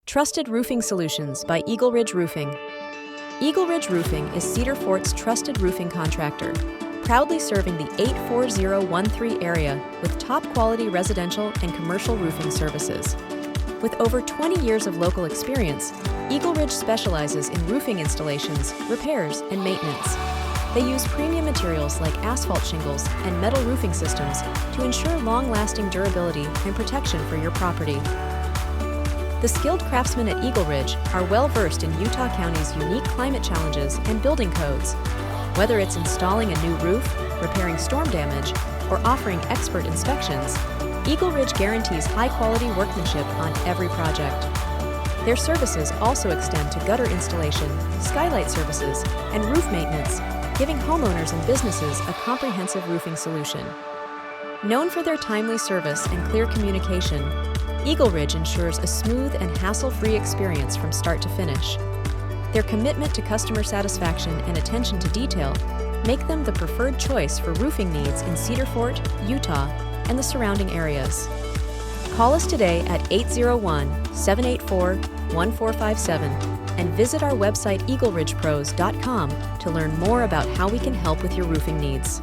Trusted Roofing Solutions by EagleRidge Roofing. EagleRidge Roofing is Cedar Fort's trusted roofing contractor, proudly serving the 84013 area with top-quality residential and commercial roofing services. With over 20 years of local experience, EagleRidge specializes in roofing installations, repairs, and maintenance. They use premium materials like asphalt shingles and metal roofing systems to ensure long-lasting durability and protection for your property. The skilled craftsmen at EagleRidge are well-versed in Utah County's unique climate challenges and building codes. Whether it's installing a new roof, repairing storm damage, or offering expert inspections, EagleRidge guarantees high-quality workmanship on every project. Their services also extend to gutter installation, skylight services, and roof maintenance, giving homeowners and businesses a comprehensive roofing solution. Known for their timely service and clear communication, EagleRidge ensures a smooth and hassle-free experience from start to finish. Their commitment to customer satisfaction and attention to detail make them the preferred choice for roofing needs in Cedar Fort, Utah, and the surrounding areas. Call us today at 801-784-1457 and visit our website eagleridgepros.com to learn more about how we can help with your roofing needs.